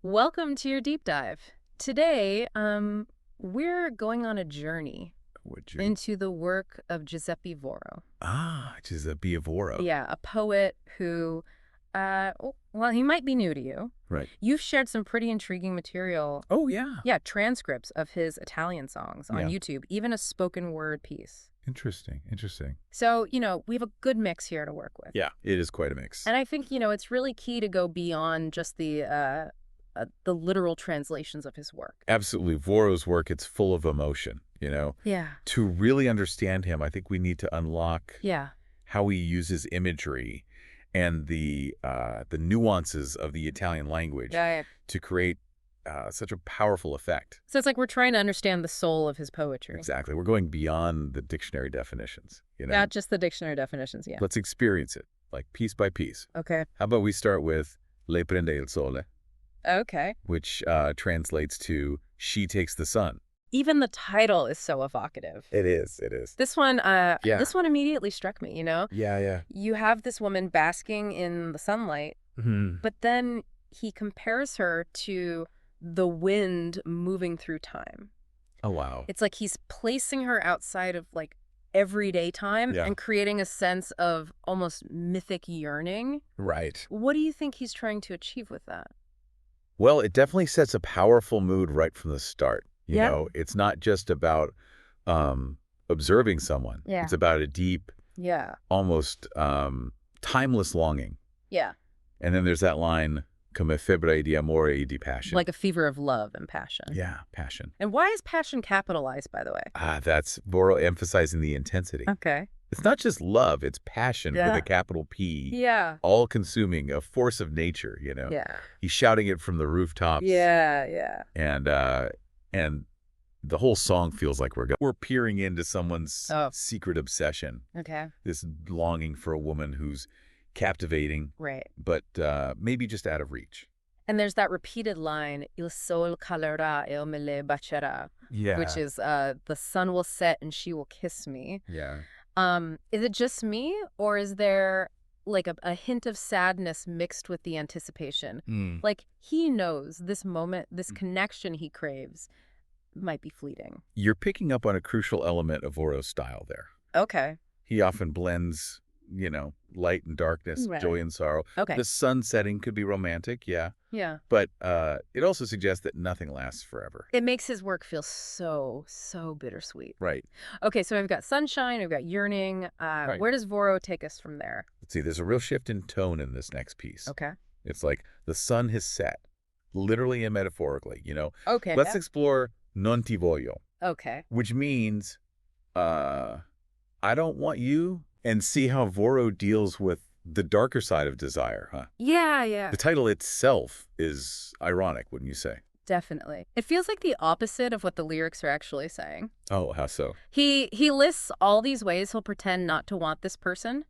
Welcome to your deep dive. Today, we're going on a journey Would you? into the work of Giuseppe Voro. Giuseppe Voro. Yeah, a poet who, well, he might be new to you. Right. You've shared some pretty intriguing material. Oh, yeah. Yeah, transcripts of his Italian songs on Yeah. YouTube, even a spoken word piece. Interesting. So, we have a good mix here to work with. Yeah, it is quite a mix. And I think, it's really key to go beyond just the literal translations of his work. Absolutely. Voro's work, it's full of emotion, Yeah. To really understand him, I think we need to unlock Yeah. how he uses imagery and the nuances of the Italian language Yeah. to create such a powerful effect. So it's like we're trying to understand the soul of his poetry. Exactly. We're going beyond the dictionary definitions, Not just the dictionary definitions, yeah. Let's experience it, like piece by piece. Okay. How about we start with Le prende il sole, Okay. which translates to She Takes the Sun. Even the title is so evocative. It is. This one, Yeah. this one immediately struck me, Yeah. You have this woman basking in the sunlight, but then he compares her to the wind moving through time. Oh, wow. It's like he's placing her outside of like everyday time Yeah. and creating a sense of almost mythic yearning. Right. What do you think he's trying to achieve with that? Well, it definitely sets a powerful mood right from the start. Yeah. It's not just about observing someone. Yeah. It's about a deep, Yeah. almost timeless longing. Yeah. And then there's that line, come febbre di amore e di passion. Like a fever of love and passion. Yeah, passion. And why is passion capitalized, by the way? That's Voro emphasizing the intensity. Okay. It's not just love, it's passion with a capital P. Yeah. All-consuming, a force of nature, Yeah. He's shouting it from the rooftops. Yeah. And the whole song feels like we're peering into someone's secret obsession. Okay. This longing for a woman who's captivating, Right. but maybe just out of reach. And there's that repeated line, Il sol calerà e me le bacerà, Yeah. which is the sun will set and she will kiss me. Yeah. Is it just me, or is there like a hint of sadness mixed with the anticipation? Like he knows this moment, this connection he craves might be fleeting. You're picking up on a crucial element of Voro's style there. Okay. He often blends, light and darkness, Right. joy and sorrow. Okay. The sun setting could be romantic, yeah. Yeah. But it also suggests that nothing lasts forever. It makes his work feel so bittersweet. Right. Okay, so we've got sunshine, we've got yearning. Right. Where does Voro take us from there? Let's see, there's a real shift in tone in this next piece. Okay. It's like the sun has set, literally and metaphorically, Okay. Let's explore non ti voglio, Okay. which means I don't want you, and see how Voro deals with the darker side of desire, huh? Yeah. The title itself is ironic, wouldn't you say? Definitely. It feels like the opposite of what the lyrics are actually saying. Oh, how so? He lists all these ways he'll pretend not to want this person,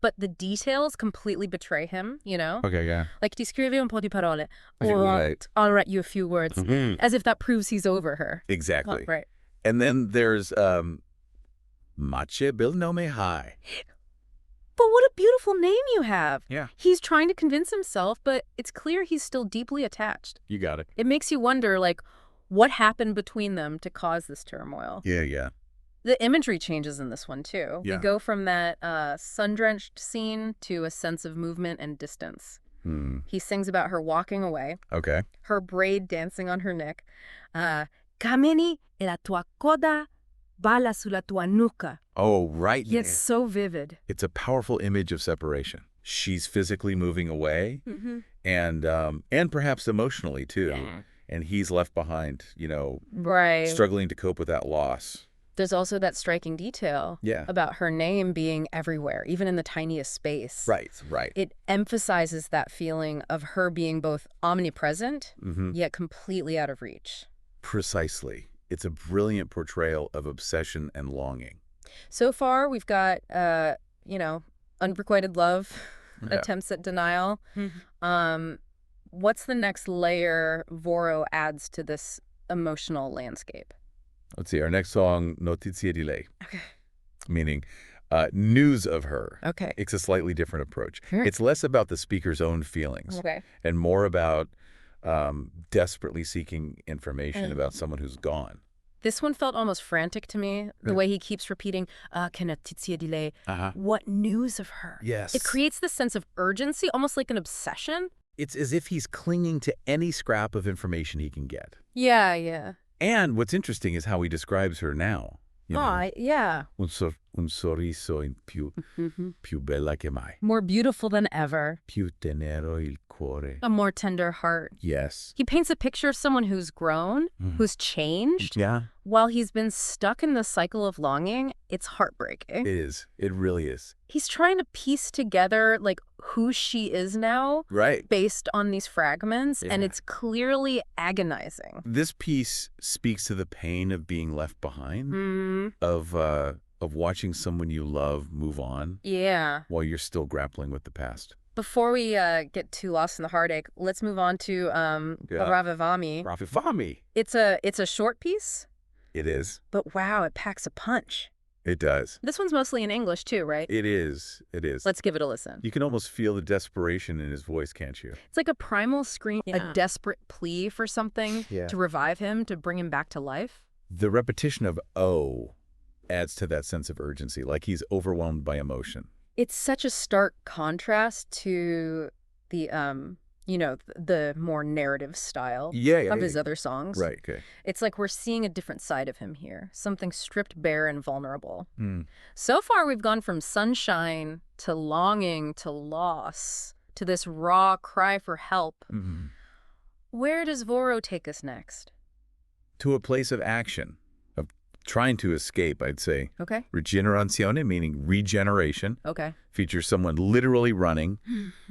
but the details completely betray him, Okay, yeah. Like, ti scrivi un po' di parole, Right. or I'll write you a few words, as if that proves he's over her. Exactly. Right. And then there's Mace bil nome hai. But what a beautiful name you have. Yeah. He's trying to convince himself, but it's clear he's still deeply attached. You got it. It makes you wonder, like, what happened between them to cause this turmoil? Yeah. The imagery changes in this one, too. Yeah. We go from that sun-drenched scene to a sense of movement and distance. He sings about her walking away, Okay. her braid dancing on her neck. Camini e la tua coda balla sulla tua nuca. Oh, right. It's so vivid. It's a powerful image of separation. She's physically moving away, and perhaps emotionally too. Yeah. And he's left behind, Right. struggling to cope with that loss. There's also that striking detail Yeah. about her name being everywhere, even in the tiniest space. Right. It emphasizes that feeling of her being both omnipresent, yet completely out of reach. Precisely. It's a brilliant portrayal of obsession and longing. So far, we've got, unrequited love, Yeah. attempts at denial. What's the next layer Voro adds to this emotional landscape? Let's see. Our next song, Notizie di lei. Okay. Meaning news of her. Okay. It's a slightly different approach. Sure. It's less about the speaker's own feelings Okay. and more about desperately seeking information about someone who's gone. This one felt almost frantic to me, the way he keeps repeating, "Che notizia di lei?" What news of her? Yes. It creates this sense of urgency, almost like an obsession. It's as if he's clinging to any scrap of information he can get. Yeah, yeah. And what's interesting is how he describes her now. You know, Yeah. un sorriso in più bella che mai. More beautiful than ever. Più tenero il cuore. A more tender heart. Yes. He paints a picture of someone who's grown, who's changed. Yeah. While he's been stuck in the cycle of longing, it's heartbreaking. It is. It really is. He's trying to piece together, like, who she is now. Right. Based on these fragments, and Yeah. it's clearly agonizing. This piece speaks to the pain of being left behind, of watching someone you love move on Yeah. while you're still grappling with the past. Before we get too lost in the heartache, let's move on to Ravivami. Ravivami. It's a short piece, It is. but wow, it packs a punch. It does. This one's mostly in English too, right? It is. It is. Let's give it a listen. You can almost feel the desperation in his voice, can't you? It's like a primal scream, a desperate plea for something to revive him, to bring him back to life. The repetition of "oh" adds to that sense of urgency, like he's overwhelmed by emotion. It's such a stark contrast to the the more narrative style of his other songs. Right, okay. It's like we're seeing a different side of him here, something stripped bare and vulnerable. So far, we've gone from sunshine to longing to loss to this raw cry for help. Where does Voro take us next? To a place of action, of trying to escape, I'd say. Okay. Rigenerazione, meaning regeneration, Okay. features someone literally running,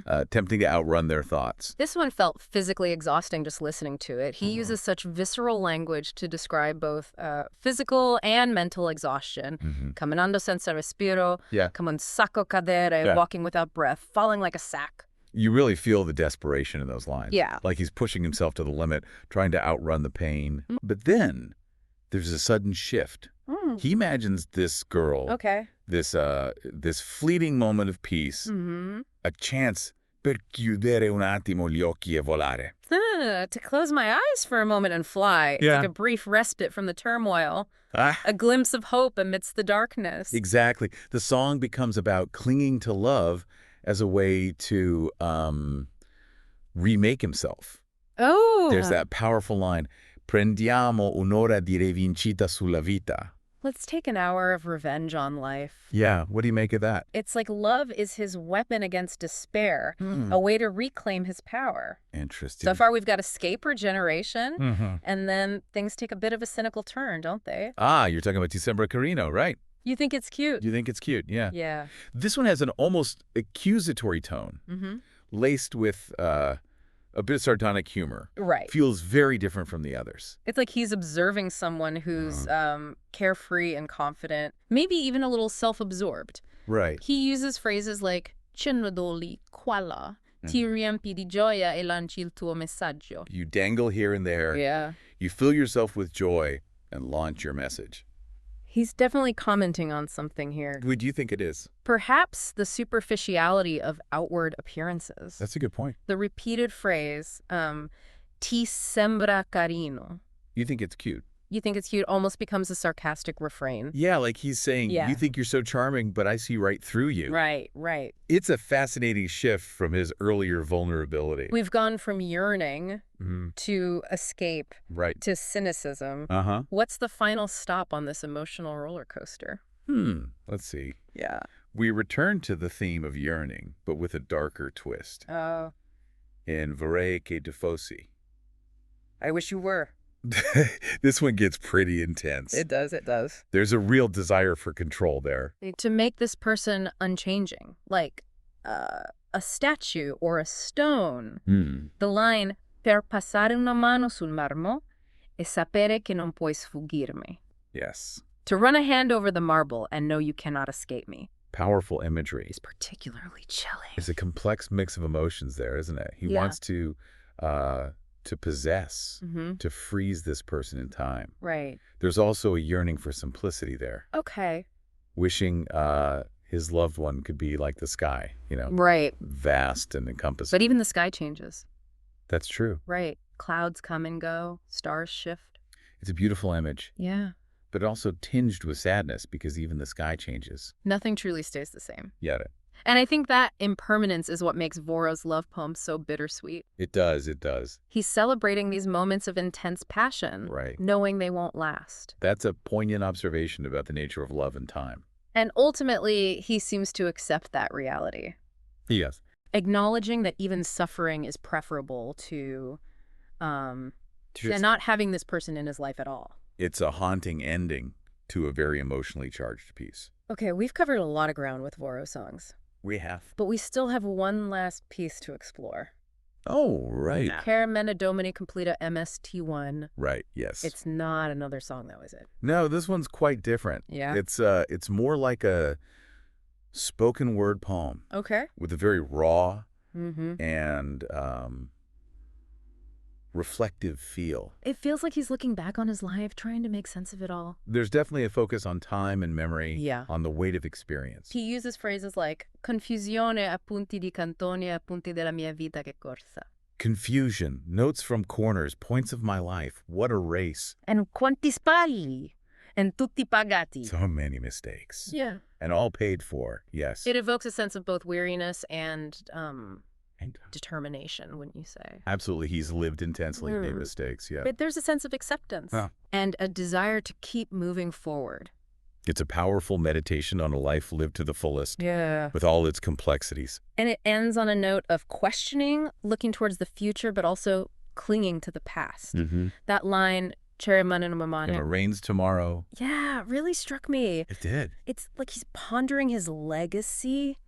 attempting to outrun their thoughts. This one felt physically exhausting just listening to it. He uses such visceral language to describe both physical and mental exhaustion. Camminando senza respiro, come un sacco cadere, walking without breath, falling like a sack. You really feel the desperation in those lines. Yeah. Like he's pushing himself to the limit, trying to outrun the pain. But then there's a sudden shift. He imagines this girl, this fleeting moment of peace, a chance per chiudere un attimo gli occhi e volare. To close my eyes for a moment and fly. It's like a brief respite from the turmoil. A glimpse of hope amidst the darkness. Exactly. The song becomes about clinging to love as a way to remake himself. Oh. There's that powerful line, prendiamo un'ora di rivincita sulla vita. Let's take an hour of revenge on life. Yeah, what do you make of that? It's like love is his weapon against despair, a way to reclaim his power. Interesting. So far, we've got escape, regeneration, and then things take a bit of a cynical turn, don't they? You're talking about Decembra Carino, right? You think it's cute? You think it's cute, yeah. Yeah. This one has an almost accusatory tone, laced with a bit of sardonic humor. Right. Feels very different from the others. It's like he's observing someone who's carefree and confident, maybe even a little self-absorbed. Right. He uses phrases like "Cenodoli quala, ti riempi di gioia e lanci il tuo messaggio." You dangle here and there. Yeah. You fill yourself with joy and launch your message. He's definitely commenting on something here. What do you think it is? Perhaps the superficiality of outward appearances. That's a good point. The repeated phrase, ti sembra carino. You think it's cute? You think it's cute, almost becomes a sarcastic refrain. Yeah, like he's saying, you think you're so charming, but I see right through you. Right, right. It's a fascinating shift from his earlier vulnerability. We've gone from yearning to escape to cynicism. What's the final stop on this emotional roller coaster? Let's see. Yeah. We return to the theme of yearning, but with a darker twist. Oh. In Vorrei che tu fossi. I wish you were. This one gets pretty intense. It does, it does. There's a real desire for control there. To make this person unchanging, like a statue or a stone. The line, per passare una mano sul marmo e sapere che non puoi sfuggirmi. Yes. To run a hand over the marble and know you cannot escape me. Powerful imagery. It's particularly chilling. It's a complex mix of emotions there, isn't it? He wants to possess, to freeze this person in time. Right. There's also a yearning for simplicity there. Okay. Wishing his loved one could be like the sky, you know? Right. Vast and encompassing. But even the sky changes. That's true. Right. Clouds come and go, stars shift. It's a beautiful image. Yeah. But also tinged with sadness because even the sky changes. Nothing truly stays the same. Yeah. And I think that impermanence is what makes Voro's love poem so bittersweet. It does, it does. He's celebrating these moments of intense passion, right, knowing they won't last. That's a poignant observation about the nature of love and time. And ultimately, he seems to accept that reality. Yes. Acknowledging that even suffering is preferable to not having this person in his life at all. It's a haunting ending to a very emotionally charged piece. Okay, we've covered a lot of ground with Voro songs. We have. But we still have one last piece to explore. Oh, right. Carmena Domini Completa MST1. Right, yes. It's not another song, though, is it? No, this one's quite different. Yeah? It's more like a spoken word poem. Okay. With a very raw and reflective feel. It feels like he's looking back on his life, trying to make sense of it all. There's definitely a focus on time and memory, on the weight of experience. He uses phrases like confusione appunti di canzoni appunti della mia vita che corsa. Confusion, notes from corners, points of my life. What a race. And quanti spagli, and tutti pagati. So many mistakes. Yeah. And all paid for, yes. It evokes a sense of both weariness and determination, wouldn't you say? Absolutely. He's lived intensely, made mistakes, yeah. But there's a sense of acceptance and a desire to keep moving forward. It's a powerful meditation on a life lived to the fullest. Yeah. With all its complexities. And it ends on a note of questioning, looking towards the future, but also clinging to the past. That line, "Cherry man and mamani." It rains tomorrow. Yeah, really struck me. It did. It's like he's pondering his legacy,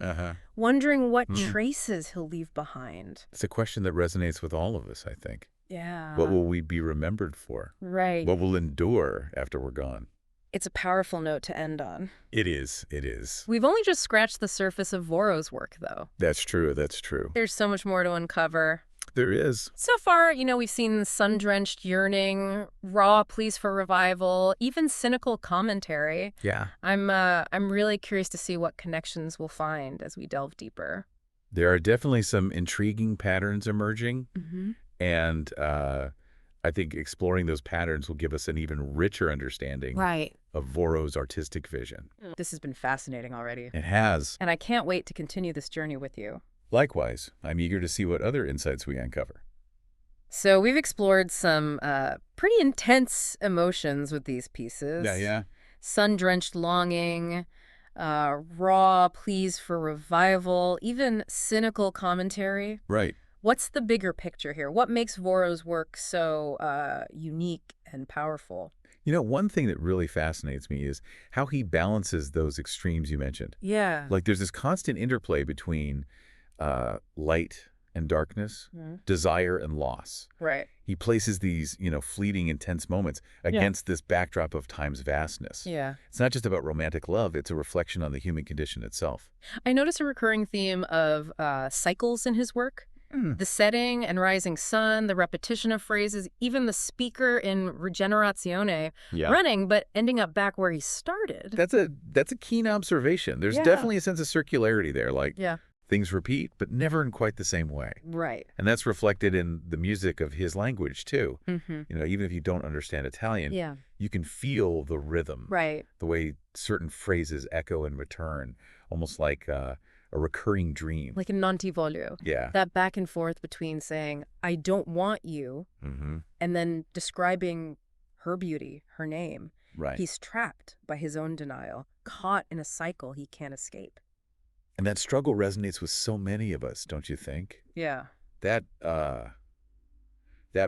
wondering what traces he'll leave behind. It's a question that resonates with all of us, I think. Yeah. What will we be remembered for? Right. What will endure after we're gone? It's a powerful note to end on. It is. It is. We've only just scratched the surface of Voro's work, though. That's true. That's true. There's so much more to uncover. There is. So far, we've seen sun-drenched yearning, raw pleas for revival, even cynical commentary. Yeah. I'm really curious to see what connections we'll find as we delve deeper. There are definitely some intriguing patterns emerging. And I think exploring those patterns will give us an even richer understanding of Voro's artistic vision. This has been fascinating already. It has. And I can't wait to continue this journey with you. Likewise, I'm eager to see what other insights we uncover. So we've explored some pretty intense emotions with these pieces. Yeah. Sun-drenched longing, raw pleas for revival, even cynical commentary. Right. What's the bigger picture here? What makes Voro's work so unique and powerful? One thing that really fascinates me is how he balances those extremes you mentioned. Yeah. Like there's this constant interplay between light and darkness, desire and loss. Right. He places these, fleeting, intense moments against this backdrop of time's vastness. Yeah. It's not just about romantic love. It's a reflection on the human condition itself. I notice a recurring theme of cycles in his work. The setting and rising sun, the repetition of phrases, even the speaker in Rigenerazione running, but ending up back where he started. That's a keen observation. There's definitely a sense of circularity there. Like things repeat, but never in quite the same way. Right. And that's reflected in the music of his language, too. Even if you don't understand Italian, you can feel the rhythm. Right. The way certain phrases echo and return, almost like a recurring dream. Like a non ti voglio. Yeah. That back and forth between saying, I don't want you, and then describing her beauty, her name. Right. He's trapped by his own denial, caught in a cycle he can't escape. And that struggle resonates with so many of us, don't you think? Yeah. That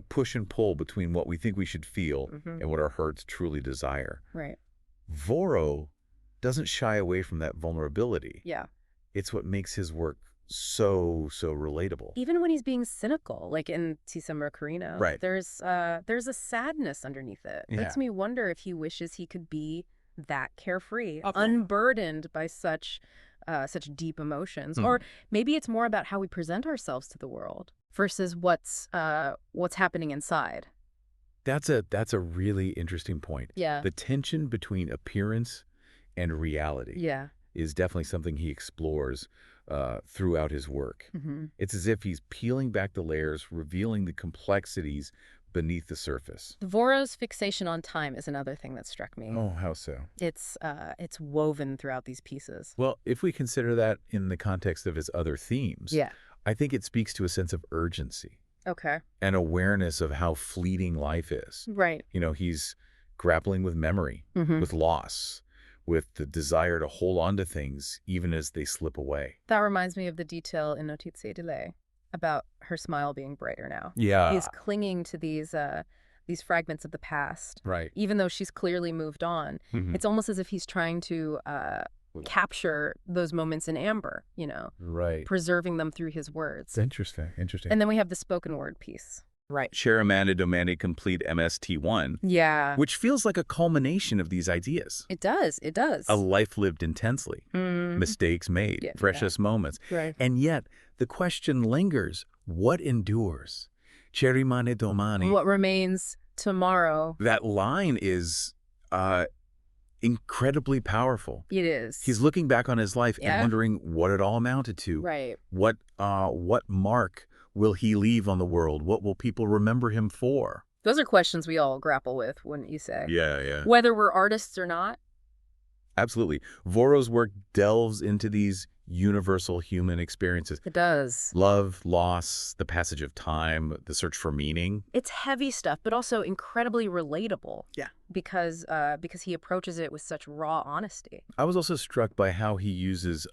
push and pull between what we think we should feel and what our hearts truly desire. Right. Voro doesn't shy away from that vulnerability. Yeah. It's what makes his work so relatable. Even when he's being cynical, like in Ti Sembra Carino, there's a sadness underneath it. It makes me wonder if he wishes he could be that carefree, unburdened by such deep emotions. Or maybe it's more about how we present ourselves to the world versus what's happening inside. That's a really interesting point. Yeah. The tension between appearance and reality is definitely something he explores throughout his work. It's as if he's peeling back the layers, revealing the complexities beneath the surface. Voro's fixation on time is another thing that struck me. Oh, how so? It's woven throughout these pieces. Well, if we consider that in the context of his other themes, I think it speaks to a sense of urgency. Okay. And awareness of how fleeting life is. Right. You know, he's grappling with memory, with loss, with the desire to hold on to things even as they slip away. That reminds me of the detail in Notizie di lei about her smile being brighter now. Yeah. He's clinging to these fragments of the past. Right. Even though she's clearly moved on. It's almost as if he's trying to capture those moments in amber, you know, preserving them through his words. Interesting. And then we have the spoken word piece. Right. Cheramanda Domani Complete MST1. Yeah. Which feels like a culmination of these ideas. It does. It does. A life lived intensely. Mistakes made. Precious moments. Right. And yet, the question lingers, what endures? Cherimane domani. What remains tomorrow? That line is incredibly powerful. It is. He's looking back on his life and wondering what it all amounted to. Right. What mark will he leave on the world? What will people remember him for? Those are questions we all grapple with, wouldn't you say? Yeah. Whether we're artists or not. Absolutely. Voro's work delves into these universal human experiences. It does. Love, loss, the passage of time, the search for meaning. It's heavy stuff, but also incredibly relatable. Yeah. Because he approaches it with such raw honesty. I was also struck by how he uses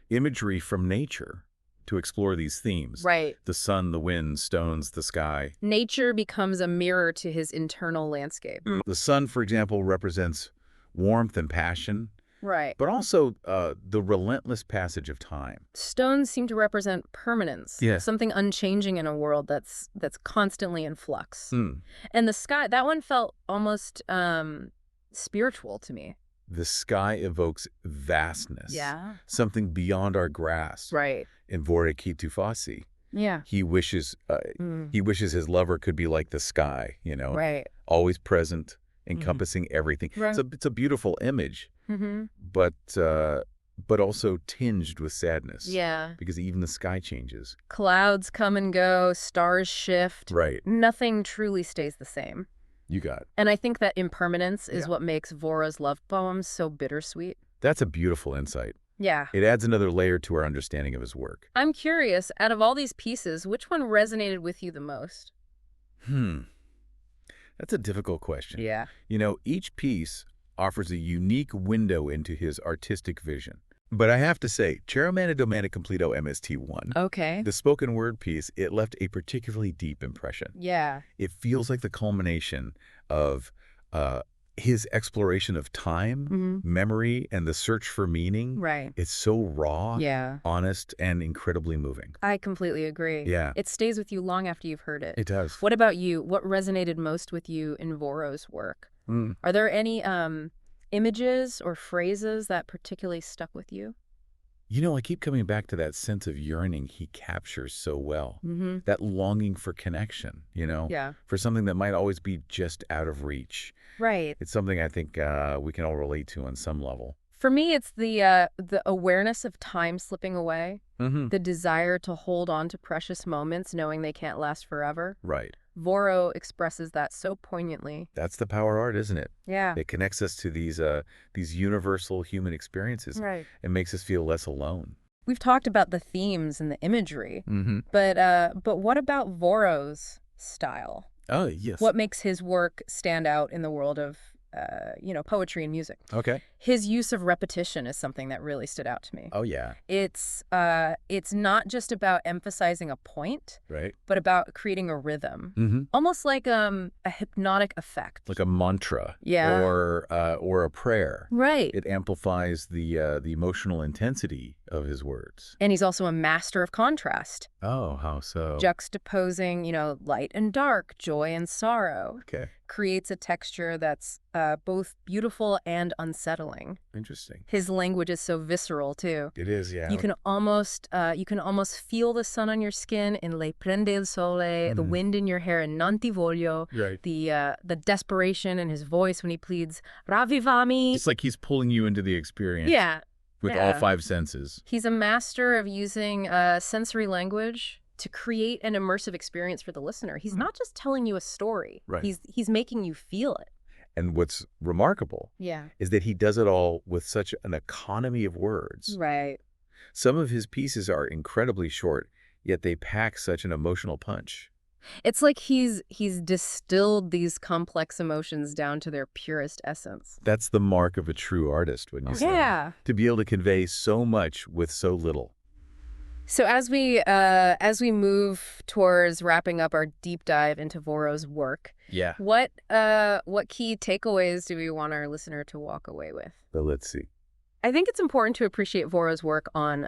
imagery from nature to explore these themes. Right. The sun, the wind, stones, the sky. Nature becomes a mirror to his internal landscape. The sun, for example, represents warmth and passion. Right. But also the relentless passage of time. Stones seem to represent permanence. Yes. Something unchanging in a world that's constantly in flux. And the sky, that one felt almost spiritual to me. The sky evokes vastness. Yeah. Something beyond our grasp. Right. In Vorrei che tu fossi. Yeah. He wishes his lover could be like the sky, you know. Right. Always present, encompassing everything. Right. It's a beautiful image. But also tinged with sadness. Yeah. Because even the sky changes. Clouds come and go, stars shift. Right. Nothing truly stays the same. You got it. And I think that impermanence is what makes Voro's love poems so bittersweet. That's a beautiful insight. Yeah. It adds another layer to our understanding of his work. I'm curious, out of all these pieces, which one resonated with you the most? That's a difficult question. Yeah. You know, each piece offers a unique window into his artistic vision. But I have to say, Cheramanda Domani Completo MST1, okay, the spoken word piece, it left a particularly deep impression. Yeah. It feels like the culmination of his exploration of time, memory, and the search for meaning. Right. It's so raw, honest, and incredibly moving. I completely agree. Yeah. It stays with you long after you've heard it. It does. What about you? What resonated most with you in Voro's work? Are there any images or phrases that particularly stuck with you? You know, I keep coming back to that sense of yearning he captures so well. That longing for connection, you know, for something that might always be just out of reach. Right. It's something I think we can all relate to on some level. For me, it's the awareness of time slipping away, the desire to hold on to precious moments knowing they can't last forever. Right. Voro expresses that so poignantly. That's the power of art, isn't it? Yeah. It connects us to these universal human experiences. Right. It makes us feel less alone. We've talked about the themes and the imagery, but what about Voro's style? Oh, yes. What makes his work stand out in the world of poetry and music? Okay. His use of repetition is something that really stood out to me. Oh, yeah. It's not just about emphasizing a point, right, but about creating a rhythm, almost like a hypnotic effect, like a mantra, or a prayer. Right. It amplifies the emotional intensity of his words. And he's also a master of contrast. Oh, how so? Juxtaposing, light and dark, joy and sorrow. Okay. Creates a texture that's both beautiful and unsettling. Interesting. His language is so visceral too. It is, yeah. You can almost feel the sun on your skin in Le prende il sole, the wind in your hair in Non ti voglio. Right. The desperation in his voice when he pleads ravvivami. It's like he's pulling you into the experience. Yeah. with all five senses. He's a master of using sensory language to create an immersive experience for the listener. He's not just telling you a story. Right. He's making you feel it. And what's remarkable is that he does it all with such an economy of words. Right. Some of his pieces are incredibly short, yet they pack such an emotional punch. It's like he's distilled these complex emotions down to their purest essence. That's the mark of a true artist, wouldn't you say? Yeah. To be able to convey so much with so little. So as we move towards wrapping up our deep dive into Voro's work, what key takeaways do we want our listener to walk away with? But let's see. I think it's important to appreciate Voro's work on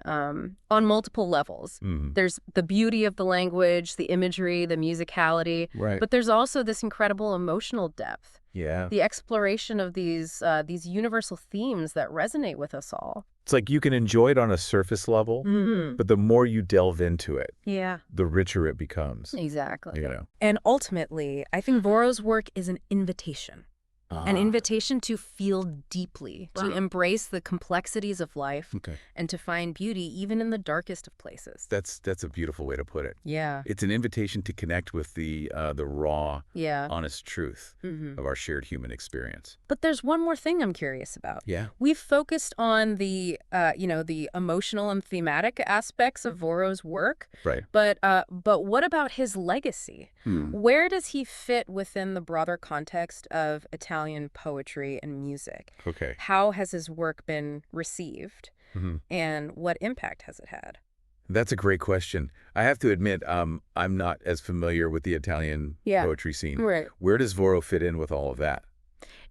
multiple levels. There's the beauty of the language, the imagery, the musicality, but there's also this incredible emotional depth. Yeah. The exploration of these universal themes that resonate with us all. It's like you can enjoy it on a surface level, but the more you delve into it, the richer it becomes. Exactly. You know. And ultimately, I think Voro's work is an invitation. An invitation to feel deeply, to embrace the complexities of life, and to find beauty even in the darkest of places. That's a beautiful way to put it. Yeah. It's an invitation to connect with the raw, honest truth of our shared human experience. But there's one more thing I'm curious about. Yeah. We've focused on the emotional and thematic aspects of Voro's work. Right. But what about his legacy? Where does he fit within the broader context of Italian poetry and music? Okay. How has his work been received? And what impact has it had? That's a great question. I have to admit, I'm not as familiar with the Italian poetry scene. Right. Where does Voro fit in with all of that?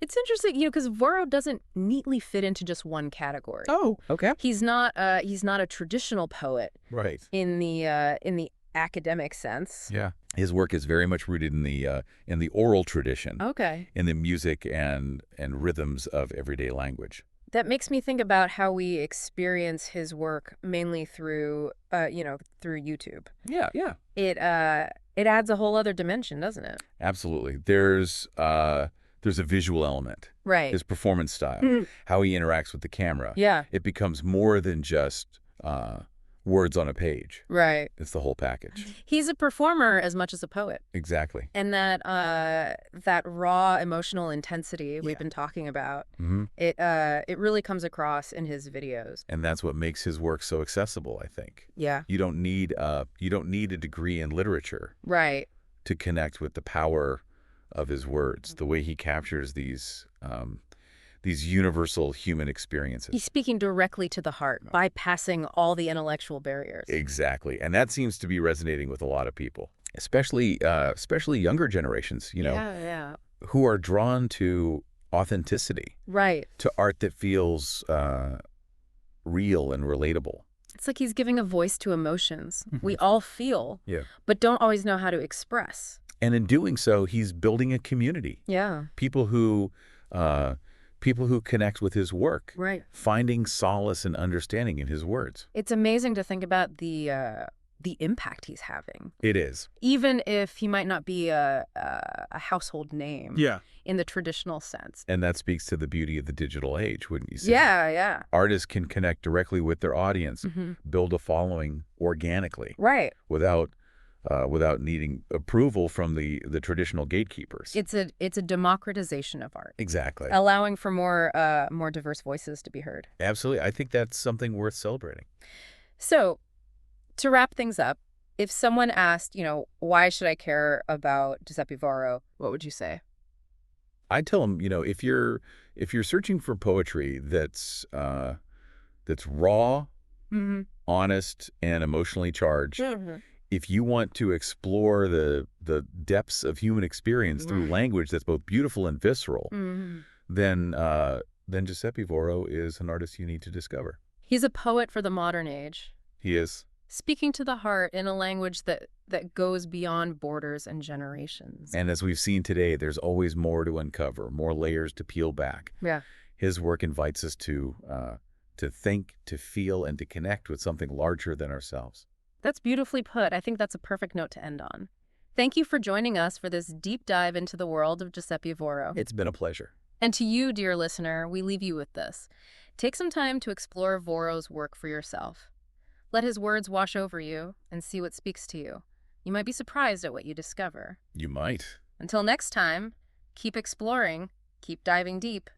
It's interesting, because Voro doesn't neatly fit into just one category. Oh, okay. He's not a traditional poet. Right. In the academic sense. Yeah. His work is very much rooted in the oral tradition. Okay. In the music and rhythms of everyday language. That makes me think about how we experience his work mainly through YouTube. Yeah, yeah. It adds a whole other dimension, doesn't it? Absolutely. There's a visual element. Right. His performance style, how he interacts with the camera. Yeah. It becomes more than just words on a page. Right. It's the whole package. He's a performer as much as a poet. Exactly. And that raw emotional intensity we've been talking about, it really comes across in his videos. And that's what makes his work so accessible, I think. Yeah. You don't need a degree in literature. Right. To connect with the power of his words, the way he captures these universal human experiences. He's speaking directly to the heart, bypassing all the intellectual barriers. Exactly. And that seems to be resonating with a lot of people, especially younger generations, who are drawn to authenticity. Right. To art that feels real and relatable. It's like he's giving a voice to emotions we all feel, but don't always know how to express. And in doing so, he's building a community. Yeah. People who connect with his work. Right. Finding solace and understanding in his words. It's amazing to think about the impact he's having. It is. Even if he might not be a household name. Yeah. In the traditional sense. And that speaks to the beauty of the digital age, wouldn't you say? Yeah, yeah. Artists can connect directly with their audience, build a following organically. Right. Without needing approval from the traditional gatekeepers. It's a democratization of art. Exactly. Allowing for more diverse voices to be heard. Absolutely. I think that's something worth celebrating. So, to wrap things up, if someone asked, why should I care about Giuseppe Voro, what would you say? I'd tell them, if you're searching for poetry that's raw, honest, and emotionally charged, if you want to explore the depths of human experience through language that's both beautiful and visceral, then Giuseppe Voro is an artist you need to discover. He's a poet for the modern age. He is. Speaking to the heart in a language that goes beyond borders and generations. And as we've seen today, there's always more to uncover, more layers to peel back. Yeah. His work invites us to think, to feel, and to connect with something larger than ourselves. That's beautifully put. I think that's a perfect note to end on. Thank you for joining us for this deep dive into the world of Giuseppe Voro. It's been a pleasure. And to you, dear listener, we leave you with this. Take some time to explore Voro's work for yourself. Let his words wash over you and see what speaks to you. You might be surprised at what you discover. You might. Until next time, keep exploring, keep diving deep.